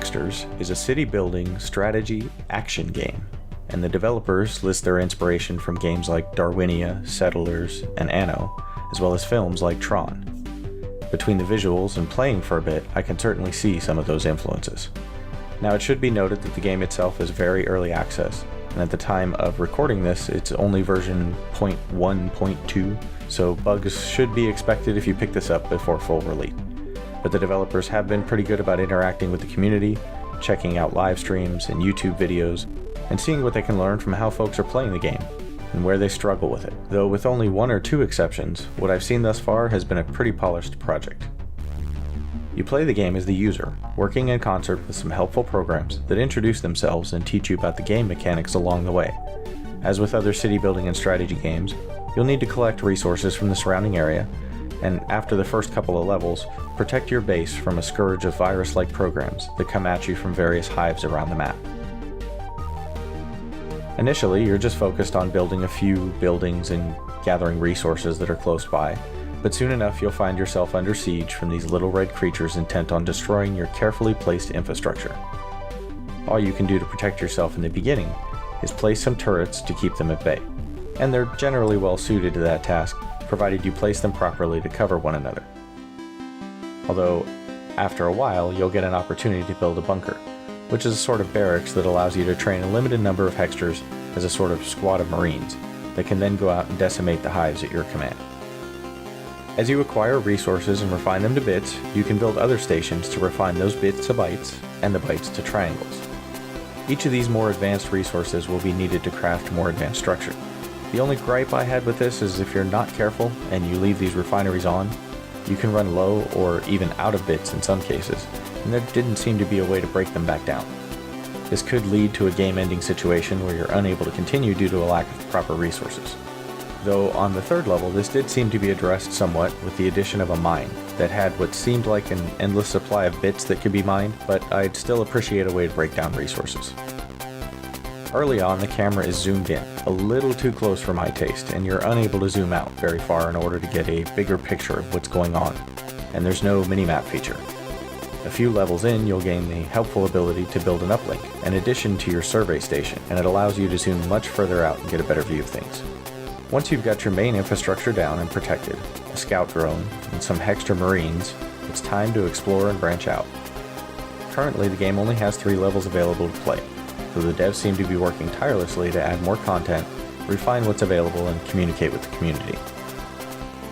Hexters is a city-building strategy action game, and the developers list their inspiration from games like Darwinia, Settlers, and Anno, as well as films like Tron. Between the visuals and playing for a bit, I can certainly see some of those influences. Now, it should be noted that the game itself is very early access, and at the time of recording this, it's only version 0.1.2, so bugs should be expected if you pick this up before full release. But the developers have been pretty good about interacting with the community, checking out live streams and YouTube videos, and seeing what they can learn from how folks are playing the game, and where they struggle with it. Though with only one or two exceptions, what I've seen thus far has been a pretty polished project. You play the game as the user, working in concert with some helpful programs that introduce themselves and teach you about the game mechanics along the way. As with other city building and strategy games, you'll need to collect resources from the surrounding area, and after the first couple of levels, protect your base from a scourge of virus-like programs that come at you from various hives around the map. Initially, you're just focused on building a few buildings and gathering resources that are close by, but soon enough you'll find yourself under siege from these little red creatures intent on destroying your carefully placed infrastructure. All you can do to protect yourself in the beginning is place some turrets to keep them at bay, and they're generally well suited to that task, provided you place them properly to cover one another. Although, after a while, you'll get an opportunity to build a bunker, which is a sort of barracks that allows you to train a limited number of Hexters as a sort of squad of Marines that can then go out and decimate the hives at your command. As you acquire resources and refine them to bits, you can build other stations to refine those bits to bytes and the bytes to triangles. Each of these more advanced resources will be needed to craft more advanced structure. The only gripe I had with this is if you're not careful and you leave these refineries on, you can run low or even out of bits in some cases, and there didn't seem to be a way to break them back down. This could lead to a game-ending situation where you're unable to continue due to a lack of proper resources. Though on the third level, this did seem to be addressed somewhat with the addition of a mine that had what seemed like an endless supply of bits that could be mined, but I'd still appreciate a way to break down resources. Early on, the camera is zoomed in, a little too close for my taste, and you're unable to zoom out very far in order to get a bigger picture of what's going on, and there's no minimap feature. A few levels in, you'll gain the helpful ability to build an uplink, in addition to your survey station, and it allows you to zoom much further out and get a better view of things. Once you've got your main infrastructure down and protected, a scout drone, and some Hexter Marines, it's time to explore and branch out. Currently, the game only has 3 levels available to play, though the devs seem to be working tirelessly to add more content, refine what's available, and communicate with the community.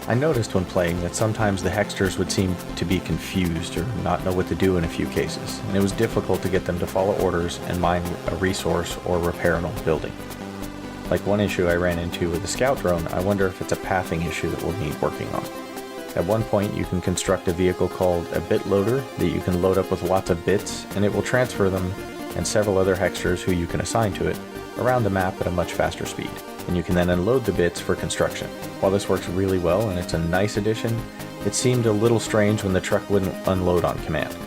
I noticed when playing that sometimes the Hexters would seem to be confused or not know what to do in a few cases, and it was difficult to get them to follow orders and mine a resource or repair an old building. Like one issue I ran into with the scout drone, I wonder if it's a pathing issue that we'll need working on. At one point, you can construct a vehicle called a bit loader that you can load up with lots of bits, and it will transfer them and several other Hexters who you can assign to it around the map at a much faster speed, and you can then unload the bits for construction. While this works really well and it's a nice addition, it seemed a little strange when the truck wouldn't unload on command.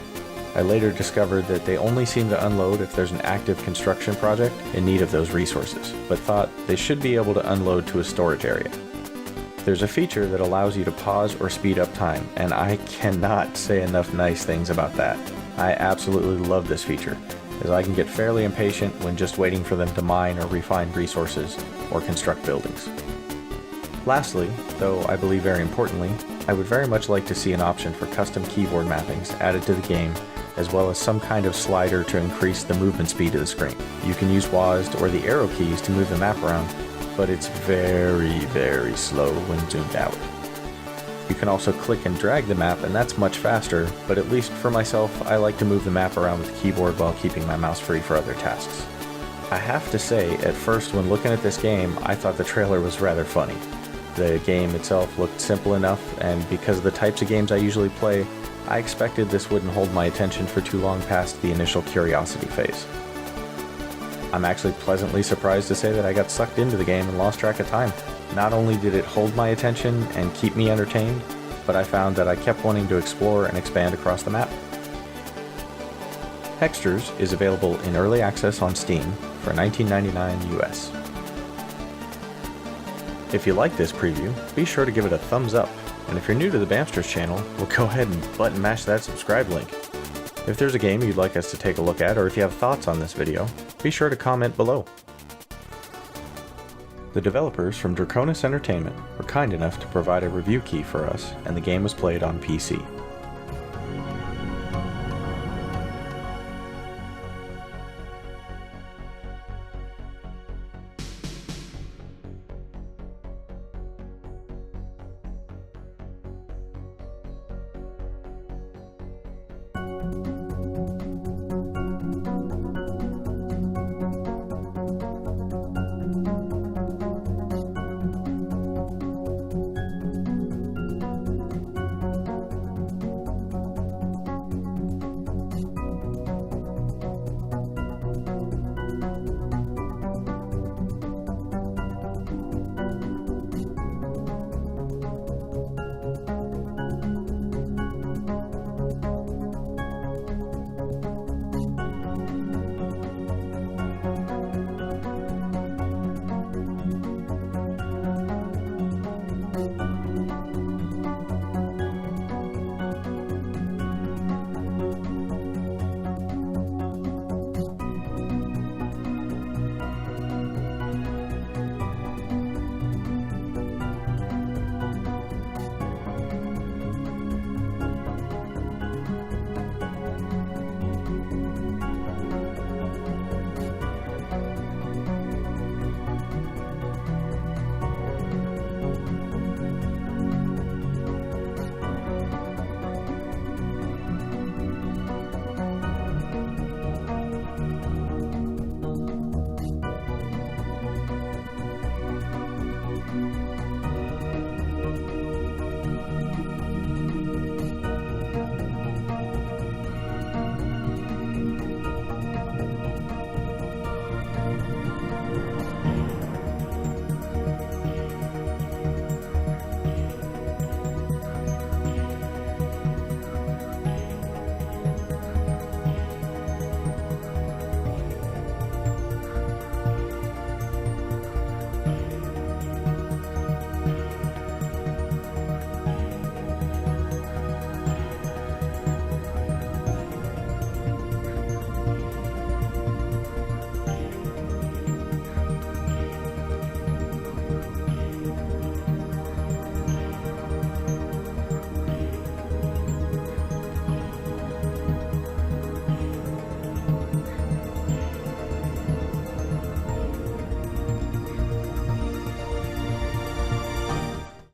I later discovered that they only seem to unload if there's an active construction project in need of those resources, but thought they should be able to unload to a storage area. There's a feature that allows you to pause or speed up time, and I cannot say enough nice things about that. I absolutely love this feature, as I can get fairly impatient when just waiting for them to mine or refine resources or construct buildings. Lastly, though I believe very importantly, I would very much like to see an option for custom keyboard mappings added to the game, as well as some kind of slider to increase the movement speed of the screen. You can use WASD or the arrow keys to move the map around, but it's very, very slow when zoomed out. You can also click and drag the map, and that's much faster, but at least for myself, I like to move the map around with the keyboard while keeping my mouse free for other tasks. I have to say, at first when looking at this game, I thought the trailer was rather funny. The game itself looked simple enough, and because of the types of games I usually play, I expected this wouldn't hold my attention for too long past the initial curiosity phase. I'm actually pleasantly surprised to say that I got sucked into the game and lost track of time. Not only did it hold my attention and keep me entertained, but I found that I kept wanting to explore and expand across the map. Hexters is available in early access on Steam for $19.99 US. If you like this preview, be sure to give it a thumbs up, and if you're new to the Bamsters channel, well, go ahead and button mash that subscribe link. If there's a game you'd like us to take a look at, or if you have thoughts on this video, be sure to comment below. The developers from Draconusx Entertainment were kind enough to provide a review key for us, and the game was played on PC.